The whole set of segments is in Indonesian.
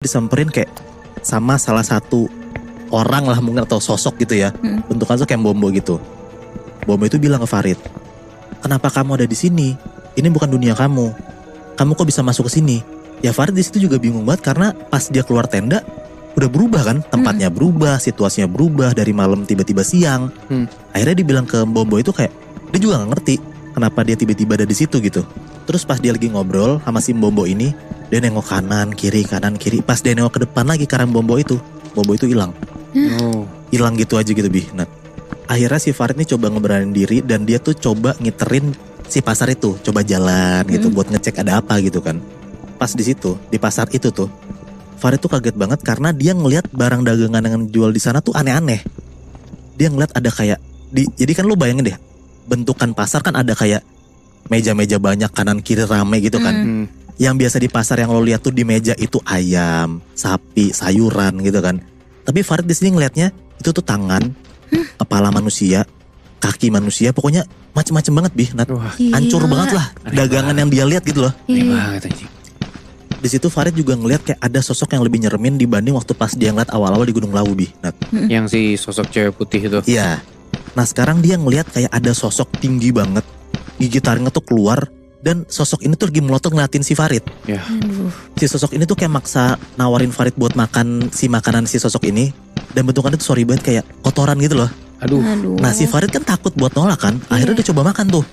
disamperin kayak sama salah satu orang lah mungkin atau sosok gitu ya. Bentukannya kayak Bombo gitu. Bombo itu bilang ke Farid, kenapa kamu ada di sini? Ini bukan dunia kamu. Kamu kok bisa masuk ke sini? Ya Farid di situ juga bingung banget karena pas dia keluar tenda udah berubah kan, tempatnya berubah, situasinya berubah dari malam tiba-tiba siang. Akhirnya dibilang ke Bombo itu kayak dia juga nggak ngerti kenapa dia tiba-tiba ada di situ gitu. Terus pas dia lagi ngobrol sama si Bombo ini, dia nengok kanan kiri. Pas dia nengok ke depan lagi ke arah Bombo itu hilang. Hilang gitu aja gitu Nah, akhirnya si Farid ini coba ngeberanin diri dan dia tuh coba ngiterin si pasar itu, coba jalan gitu buat ngecek ada apa gitu kan. Pas di situ, di pasar itu tuh, Farid tuh kaget banget karena dia ngelihat barang dagangan yang jual di sana tuh aneh-aneh. Dia ngeliat ada kayak jadi kan lu bayangin deh, bentukan pasar kan ada kayak meja-meja banyak kanan kiri rame gitu kan. Yang biasa di pasar yang lo lihat tuh di meja itu ayam, sapi, sayuran gitu kan. Tapi Farid di sini ngelihatnya itu tuh tangan, kepala manusia, kaki manusia, pokoknya macem-macem banget hancur banget lah dagangan yang dia lihat gitu loh. Banget anjing. Di situ Farid juga ngelihat kayak ada sosok yang lebih nyeremin dibanding waktu pas dia ngeliat awal-awal di Gunung Lawu Yang si sosok cewek putih itu. Iya. Nah sekarang dia ngelihat kayak ada sosok tinggi banget, gigi taringnya tuh keluar, dan sosok ini tuh lagi melotot ngeliatin si Farid. Si sosok ini tuh kayak maksa nawarin Farid buat makan si makanan si sosok ini, dan bentukannya tuh sorry banget kayak kotoran gitu loh. Aduh. Nah si Farid kan takut buat nolak kan, akhirnya dia coba makan tuh.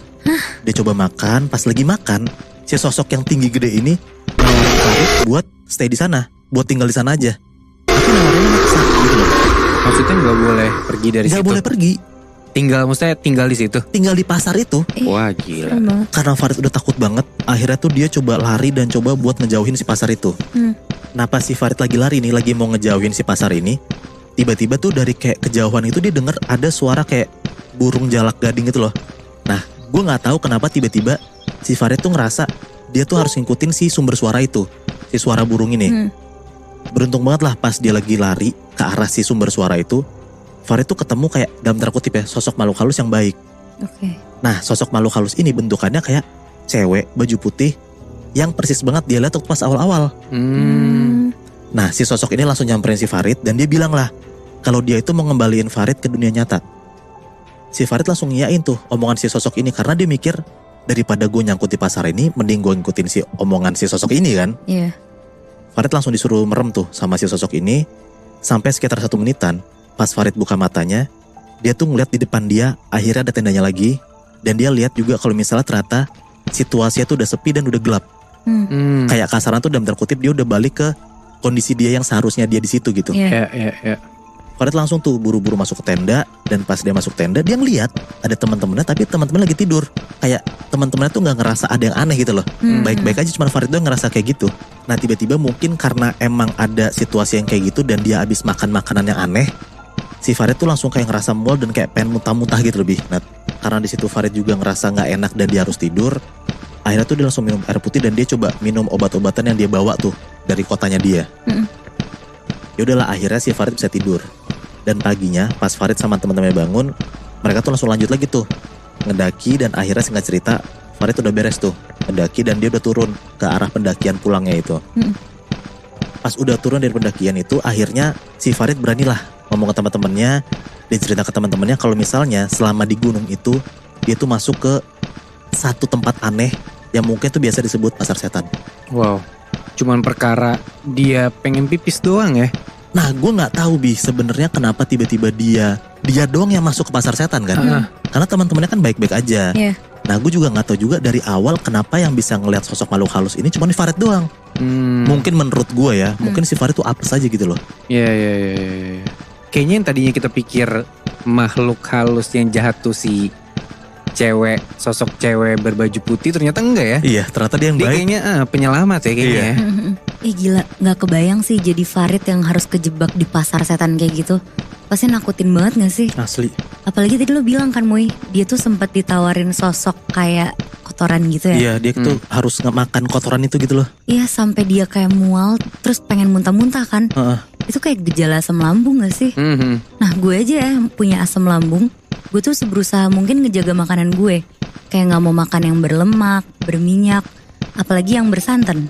Dia coba makan, pas lagi makan, si sosok yang tinggi gede ini nawarin Farid buat stay di sana, buat tinggal di sana aja. Tapi nawarinnya maksa gitu loh. Maksudnya nggak boleh pergi dari situ? Nggak boleh pergi. Maksudnya tinggal di situ? Tinggal di pasar itu. Wah gila. Karena Farid udah takut banget, akhirnya tuh dia coba lari dan coba buat ngejauhin si pasar itu. Nah pas si Farid lagi lari nih, lagi mau ngejauhin si pasar ini, tiba-tiba tuh dari kayak kejauhan itu dia dengar ada suara kayak burung jalak gading gitu loh. Nah gue gak tahu kenapa tiba-tiba si Farid tuh ngerasa dia tuh harus ngikutin si sumber suara itu, si suara burung ini. Beruntung banget lah pas dia lagi lari ke arah si sumber suara itu, Farid tuh ketemu kayak dalam tanda kutip ya, sosok makhluk halus yang baik. Nah sosok makhluk halus ini bentukannya kayak cewek baju putih yang persis banget dia lihat waktu pas awal-awal. Nah si sosok ini langsung nyamperin si Farid dan dia bilang lah kalau dia itu mau ngembaliin Farid ke dunia nyata. Si Farid langsung ngiyain tuh omongan si sosok ini karena dia mikir daripada gue nyangkut di pasar ini mending gue ngikutin si omongan si sosok ini kan. Farid langsung disuruh merem tuh sama si sosok ini sampai sekitar 1 menitan. Pas Farid buka matanya, dia tuh ngeliat di depan dia akhirnya ada tendanya lagi. Dan dia lihat juga kalau misalnya ternyata situasinya tuh udah sepi dan udah gelap. Kayak kasaran tuh dalam tanda kutip dia udah balik ke kondisi dia yang seharusnya dia di situ gitu. Farid langsung tuh buru-buru masuk ke tenda. Dan pas dia masuk tenda dia ngeliat ada teman-temannya, tapi teman-temannya lagi tidur. Kayak teman-temannya tuh gak ngerasa ada yang aneh gitu loh. Baik-baik aja, cuma Farid doang ngerasa kayak gitu. Nah tiba-tiba mungkin karena emang ada situasi yang kayak gitu dan dia habis makan makanan yang aneh, si Farid tuh langsung kayak ngerasa mual dan kayak pengen muntah-muntah gitu lebih. Nah karena di situ Farid juga ngerasa gak enak dan dia harus tidur. Akhirnya tuh dia langsung minum air putih dan dia coba minum obat-obatan yang dia bawa tuh dari kotanya dia. Yaudahlah akhirnya si Farid bisa tidur. Dan paginya pas Farid sama teman-temannya bangun, mereka tuh langsung lanjut lagi tuh ngedaki. Dan akhirnya singkat cerita Farid udah beres tuh ngedaki dan dia udah turun ke arah pendakian pulangnya itu. Pas udah turun dari pendakian itu, akhirnya si Farid beranilah ngomong ke teman-temannya. Dia cerita ke teman-temannya kalau misalnya selama di gunung itu dia tuh masuk ke satu tempat aneh yang mungkin tuh biasa disebut pasar setan. Wow, cuman perkara dia pengen pipis doang ya? Nah gue gak tahu Bi sebenarnya kenapa tiba-tiba dia doang yang masuk ke pasar setan kan. Karena teman-temannya kan baik-baik aja. Nah gue juga gak tahu juga dari awal kenapa yang bisa ngelihat sosok makhluk halus ini cuma di Farid doang. Mungkin menurut gue ya, mungkin si Farid tuh apes aja gitu loh. Iya. Kayaknya yang tadinya kita pikir makhluk halus yang jahat tuh si cewek, sosok cewek berbaju putih, ternyata enggak ya? Iya, ternyata dia yang dia baik. kayaknya penyelamat ya kayaknya ya. Gila, gak kebayang sih jadi Farid yang harus kejebak di pasar setan kayak gitu. Pasti nakutin banget gak sih? Asli. Apalagi tadi lo bilang kan Moy, dia tuh sempat ditawarin sosok kayak kotoran gitu ya. Iya, dia tuh harus makan kotoran itu gitu loh. Iya, sampai dia kayak mual terus pengen muntah-muntah kan. Itu kayak gejala asam lambung gak sih? Nah gue aja ya punya asam lambung. Gue tuh berusaha mungkin ngejaga makanan gue. Kayak gak mau makan yang berlemak, berminyak, apalagi yang bersantan.